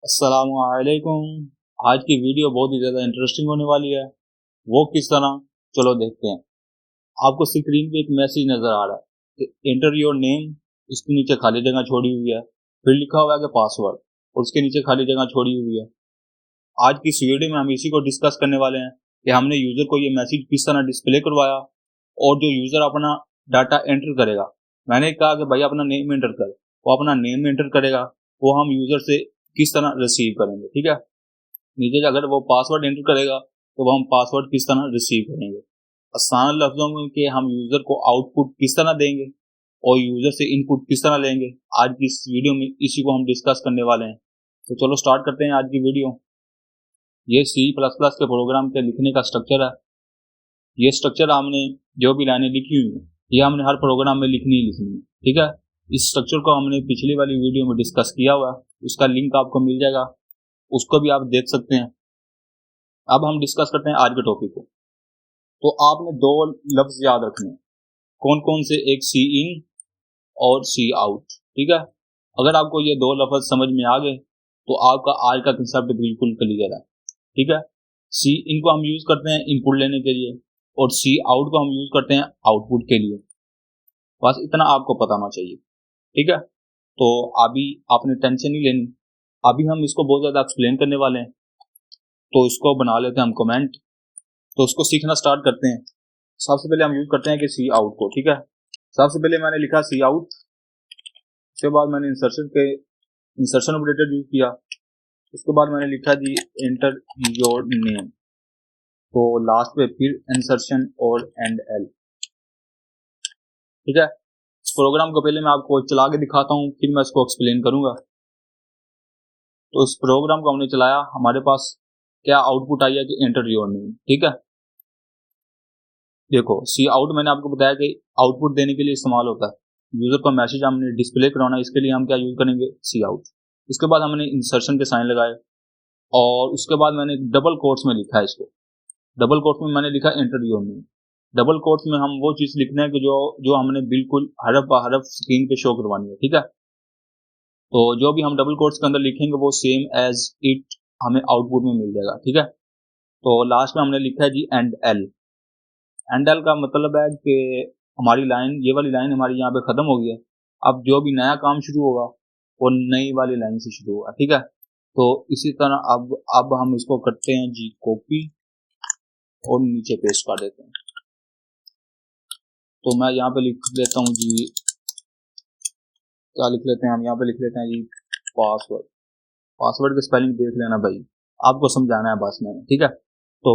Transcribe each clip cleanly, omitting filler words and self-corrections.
अस्सलामुअलैकुम। आज की वीडियो बहुत ही ज़्यादा इंटरेस्टिंग होने वाली है। वो किस तरह, चलो देखते हैं। आपको स्क्रीन पे एक मैसेज नज़र आ रहा है कि एंटर योर नेम, इसके नीचे खाली जगह छोड़ी हुई है। फिर लिखा हुआ है कि पासवर्ड, और उसके नीचे खाली जगह छोड़ी हुई है। आज की इस वीडियो में हम इसी को डिस्कस करने वाले हैं कि हमने यूज़र को ये मैसेज किस तरह डिस्प्ले करवाया, और जो यूज़र अपना डाटा एंटर करेगा, मैंने कहा कि भाई अपना नेम एंटर कर, वो अपना नेम एंटर करेगा, वो हम यूज़र से किस तरह रिसीव करेंगे। ठीक है, नीचे अगर वो पासवर्ड एंटर करेगा तो वो हम पासवर्ड किस तरह रिसीव करेंगे। आसान लफ्जों में कि हम यूज़र को आउटपुट किस तरह देंगे और यूज़र से इनपुट किस तरह लेंगे, आज की इस वीडियो में इसी को हम डिस्कस करने वाले हैं। तो चलो स्टार्ट करते हैं आज की वीडियो। ये C++ के प्रोग्राम के लिखने का स्ट्रक्चर है। ये स्ट्रक्चर हमने जो भी लाइनें लिखी हुई हैं, ये हमने हर प्रोग्राम में लिखनी ही लिखनी है। ठीक है, इस स्ट्रक्चर को हमने पिछली वाली वीडियो में डिस्कस किया हुआ है, उसका लिंक आपको मिल जाएगा, उसको भी आप देख सकते हैं। अब हम डिस्कस करते हैं आज के टॉपिक को। तो आपने दो लफ्ज याद रखने हैं, कौन कौन से, एक सी इन और सी आउट। ठीक है, अगर आपको ये दो लफ्ज समझ में आ गए तो आपका आज का कंसेप्ट बिल्कुल क्लियर है। ठीक है, सी इन को हम यूज करते हैं इनपुट लेने के लिए, और सी आउट को हम यूज करते हैं आउटपुट के लिए। बस इतना आपको पता होना चाहिए। ठीक है, तो अभी आपने टेंशन नहीं लेनी, अभी हम इसको बहुत ज्यादा एक्सप्लेन करने वाले हैं। तो इसको बना लेते हैं हम कमेंट, तो उसको सीखना स्टार्ट करते हैं। सबसे पहले हम यूज करते हैं कि सी आउट को। ठीक है, सबसे पहले मैंने लिखा सी आउट, उसके बाद मैंने इंसर्शन ऑपरेटर यूज किया, उसके बाद मैंने लिखा जी एंटर योर नेम, तो लास्ट पे फिर इंसर्शन और एंड एल। ठीक है, इस प्रोग्राम को पहले मैं आपको चला के दिखाता हूँ, फिर मैं इसको एक्सप्लेन करूंगा। तो इस प्रोग्राम को हमने चलाया, हमारे पास क्या आउटपुट आई है कि एंटर योर नेम। ठीक है, देखो सी आउट मैंने आपको बताया कि आउटपुट देने के लिए इस्तेमाल होता है। यूजर को मैसेज हमने डिस्प्ले कराना, इसके लिए हम क्या यूज करेंगे, सी आउट। इसके बाद हमने इंसर्शन के साइन लगाए, और उसके बाद मैंने डबल कोट्स में लिखा है इसको। डबल कोट्स में मैंने लिखा enter your name. Double quotes में हम वो चीज लिखना है कि जो जो हमने बिल्कुल हरफ ब हरफ स्क्रीन पे शो करवानी है। ठीक है, तो जो भी हम डबल कोट्स के अंदर लिखेंगे वो सेम एज इट हमें आउटपुट में मिल जाएगा। ठीक है, तो लास्ट में हमने लिखा है जी एंड एल। एंड एल का मतलब है कि हमारी लाइन, ये वाली लाइन हमारी यहाँ पे खत्म हो गई है, अब जो भी नया काम शुरू होगा वो नई वाली लाइन से शुरू होगा। ठीक है, तो इसी तरह अब हम इसको करते हैं जी कॉपी, और नीचे पेस्ट कर देते हैं। तो मैं यहाँ पे लिख देता हूँ जी, क्या लिख लेते हैं हम, यहाँ पे लिख लेते हैं जी पासवर्ड। पासवर्ड की स्पेलिंग देख लेना भाई, आपको समझाना है बस मैंने। ठीक है, तो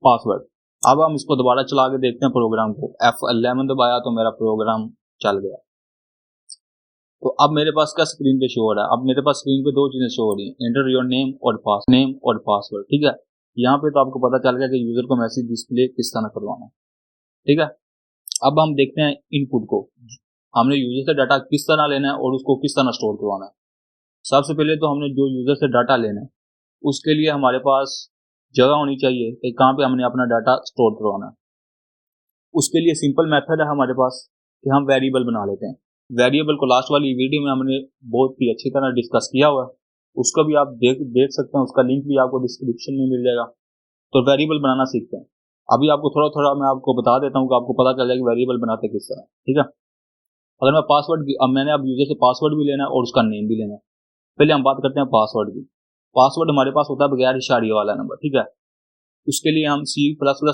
पासवर्ड। अब हम इसको दोबारा चला के देखते हैं प्रोग्राम को। F11 दबाया तो मेरा प्रोग्राम चल गया। तो अब मेरे पास क्या स्क्रीन पे शो हो रहा है, अब मेरे पास स्क्रीन पे दो चीजें शो हो रही हैं, एंटर योर नेम और पासवर्ड। ठीक है, यहाँ पे तो आपको पता चल गया कि यूजर को मैसेज डिस्प्ले किस तरह करवाना है। ठीक है, अब हम देखते हैं इनपुट को, हमने यूजर से डाटा किस तरह लेना है और उसको किस तरह स्टोर करवाना है। सबसे पहले तो हमने जो यूजर से डाटा लेना है, उसके लिए हमारे पास जगह होनी चाहिए कि कहाँ पे हमने अपना डाटा स्टोर करवाना है। उसके लिए सिंपल मेथड है हमारे पास कि हम वेरिएबल बना लेते हैं। वेरिएबल को लास्ट वाली वीडियो में हमने बहुत ही अच्छी तरह डिस्कस किया हुआ है, उसको भी आप देख सकते हैं, उसका लिंक भी आपको डिस्क्रिप्शन में मिल जाएगा। तो वेरिएबल बनाना सीखते हैं। अभी आपको थोड़ा थोड़ा मैं आपको बता देता हूँ कि आपको पता चल जाएगा वेरिएबल बनाते किस तरह। ठीक है, अगर मैं पासवर्ड, अब मैंने अब यूजर से पासवर्ड भी लेना है और उसका नेम भी लेना है। पहले हम बात करते हैं पासवर्ड की। पासवर्ड हमारे पास होता है बगैर इशारे वाला नंबर। ठीक है, उसके लिए हम C++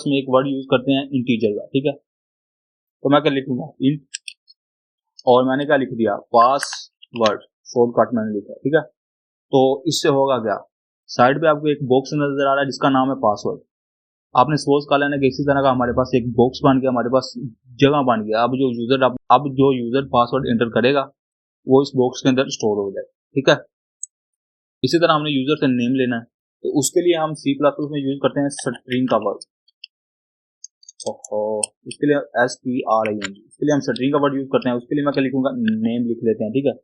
में एक वर्ड यूज करते हैं इंटीजर का। ठीक है, तो मैं क्या लिखूंगा इंट, और मैंने क्या लिख दिया पासवर्ड, शॉर्टकट मैंने लिखा। ठीक है, तो इससे होगा क्या, साइड पे आपको एक बॉक्स नजर आ रहा है जिसका नाम है पासवर्ड। आपने सपोज कर लेना कि इसी तरह का हमारे पास एक बॉक्स बन गया, हमारे पास जगह बन गया। अब जो यूजर पासवर्ड एंटर करेगा वो इस बॉक्स के अंदर स्टोर हो जाए। ठीक है, इसी तरह हमने यूजर से नेम लेना है, तो उसके लिए हम C++ में यूज करते हैं स्ट्रिंग का वर्ड। इसके लिए STRING, इसके लिए हम स्ट्रिंग का वर्ड यूज करते हैं। उसके लिए मैं क्या लिखूंगा, नेम लिख लेते हैं। ठीक है,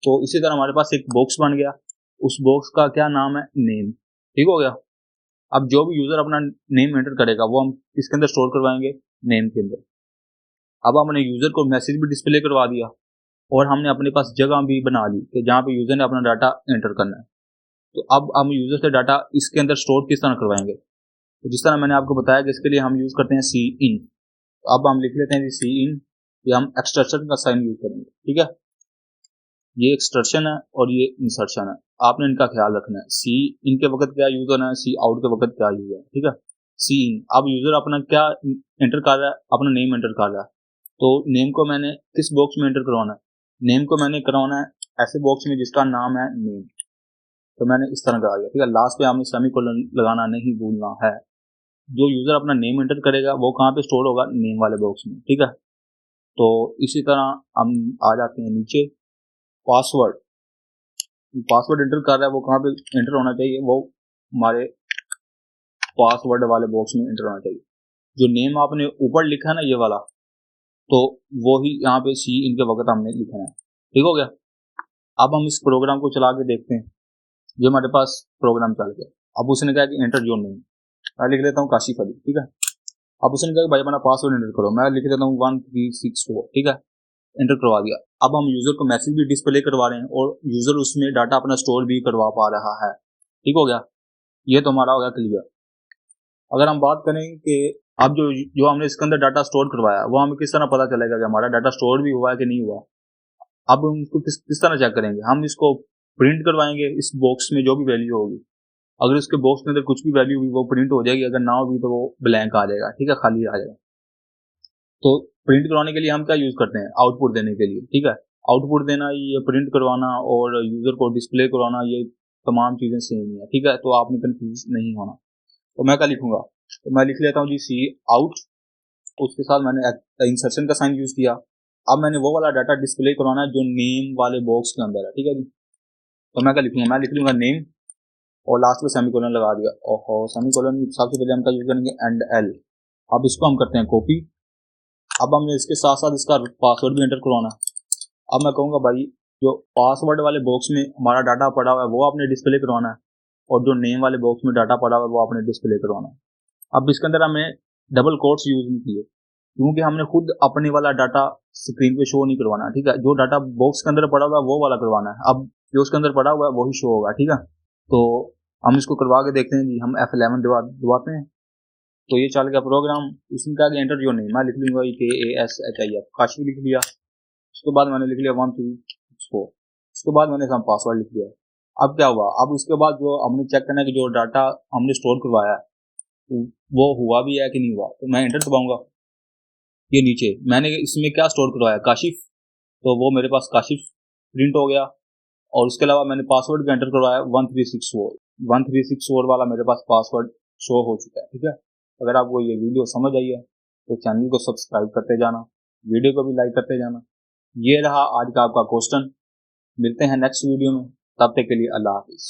तो इसी तरह हमारे पास एक बॉक्स बन गया, उस बॉक्स का क्या नाम है, नेम। ठीक हो गया, अब जो भी यूजर अपना नेम एंटर करेगा वो हम किसके अंदर स्टोर करवाएंगे, नेम के अंदर। अब हमने यूजर को मैसेज भी डिस्प्ले करवा दिया, और हमने अपने पास जगह भी बना ली कि जहाँ पे यूजर ने अपना डाटा एंटर करना है। तो अब हम यूजर से डाटा इसके अंदर स्टोर किस तरह करवाएंगे, तो जिस तरह मैंने आपको बताया कि इसके लिए हम यूज करते हैं सी इन। तो अब हम लिख लेते हैं सी इन, ये हम एक्सटेंशन का साइन यूज करेंगे, ठीक है। ये एक्सटेंशन है और ये इंसर्शन है, आपने इनका ख्याल रखना है। सी इन के वक्त क्या यूज होना है, सी आउट के वक्त क्या यूज है, ठीक है। सी इन, अब यूजर अपना क्या एंटर कर रहा है, अपना नेम एंटर कर रहा है। तो नेम को मैंने किस बॉक्स में एंटर करवाना है, नेम को मैंने करवाना है ऐसे बॉक्स में जिसका नाम है नेम। तो मैंने इस तरह करा दिया, ठीक है। लास्ट पे आपने सेमीकोलन लगाना नहीं भूलना है। जो यूजर अपना नेम एंटर करेगा वो कहाँ पे स्टोर होगा, नेम वाले बॉक्स में, ठीक है। तो इसी तरह हम आ जाते हैं नीचे, पासवर्ड। पासवर्ड एंटर कर रहा है वो कहाँ पे एंटर होना चाहिए, वो हमारे पासवर्ड वाले बॉक्स में एंटर होना चाहिए। जो नेम आपने ऊपर लिखा है ना ये वाला, तो वो ही यहाँ पे सी इनके वक्त हमने लिखना है, ठीक हो गया। अब हम इस प्रोग्राम को चला के देखते हैं। ये हमारे पास प्रोग्राम चल गया। अब उसने कहा कि एंटर योर नेम, मैं लिख लेता हूँ काशिफ अली, ठीक है। अब उसने कहा भाई अपना पासवर्ड एंटर करो, मैं लिख देता हूँ 1364, ठीक है। एंटर करवा दिया। अब हम यूजर को मैसेज भी डिस्प्ले करवा रहे हैं और यूजर उसमें डाटा अपना स्टोर भी करवा पा रहा है, ठीक हो गया। ये तो हमारा हो गया क्लियर। अगर हम बात करें कि अब जो हमने इसके अंदर डाटा स्टोर करवाया वो हमें किस तरह पता चलेगा कि हमारा डाटा स्टोर भी हुआ है कि नहीं हुआ। अब हम इसको किस तरह चेक करेंगे, हम इसको प्रिंट करवाएंगे इस बॉक्स में जो भी वैल्यू होगी। अगर इसके बॉक्स के अंदर कुछ भी वैल्यू हुई वो प्रिंट हो जाएगी, अगर ना होगी तो वो ब्लैंक आ जाएगा, ठीक है, खाली आ जाएगा। तो प्रिंट करवाने के लिए हम क्या यूज करते हैं, आउटपुट देने के लिए, ठीक है। आउटपुट देना, ये प्रिंट करवाना और यूजर को डिस्प्ले करवाना, ये तमाम चीजें सेम ही है, ठीक है। तो आपने कंफ्यूज नहीं होना। तो मैं क्या लिखूंगा, तो मैं लिख लेता हूँ जी सी आउट, उसके साथ मैंने इंसर्शन का साइन यूज किया। अब मैंने वो वाला डाटा डिस्प्ले करवाना है जो नेम वाले बॉक्स के अंदर है, ठीक है जी। तो मैं क्या लिखूंगा, मैं लिख लूंगा नेम और लास्ट में सेमीकोलन लगा दिया। और सेमीकोलन सबसे पहले हम क्या यूज करेंगे, एंड एल। अब इसको हम करते हैं कॉपी। अब हमने इसके साथ साथ इसका पासवर्ड भी एंटर करवाना है। अब मैं कहूँगा भाई जो पासवर्ड वाले बॉक्स में हमारा डाटा पड़ा हुआ है वो आपने डिस्प्ले करवाना है, और जो नेम वाले बॉक्स में डाटा पड़ा हुआ है वो आपने डिस्प्ले करवाना है। अब इसके अंदर हमें डबल कोट्स यूज नहीं किए क्योंकि हमने खुद अपने वाला डाटा स्क्रीन पे शो नहीं करवाना, ठीक है। जो डाटा बॉक्स के अंदर पड़ा हुआ है वो वाला करवाना है। अब जो उसके अंदर पड़ा हुआ है वही शो होगा, ठीक है। तो हम इसको करवा के देखते हैं जी। हम F11 दबाते हैं तो ये चल गया प्रोग्राम। इसमें क्या एंटर जो नहीं, मैं लिख लूंगा KASHIF, काशी लिख लिया। उसके बाद मैंने लिख लिया 1364। उसके बाद मैंने पासवर्ड लिख दिया। अब क्या हुआ, अब उसके बाद जो हमने चेक करना है कि जो डाटा हमने स्टोर करवाया है वो हुआ भी है कि नहीं हुआ। तो मैं एंटर दबाऊंगा, ये नीचे मैंने इसमें क्या स्टोर करवाया, काशिफ, तो वो मेरे पास काशिफ प्रिंट हो गया। और उसके अलावा मैंने पासवर्ड भी एंटर करवाया 1364 वाला मेरे पास पासवर्ड शो हो चुका है, ठीक है। अगर आपको ये वीडियो समझ आई है तो चैनल को सब्सक्राइब करते जाना, वीडियो को भी लाइक करते जाना। ये रहा आज का आपका क्वेश्चन। मिलते हैं नेक्स्ट वीडियो में, तब तक के लिए अल्लाह हाफिज।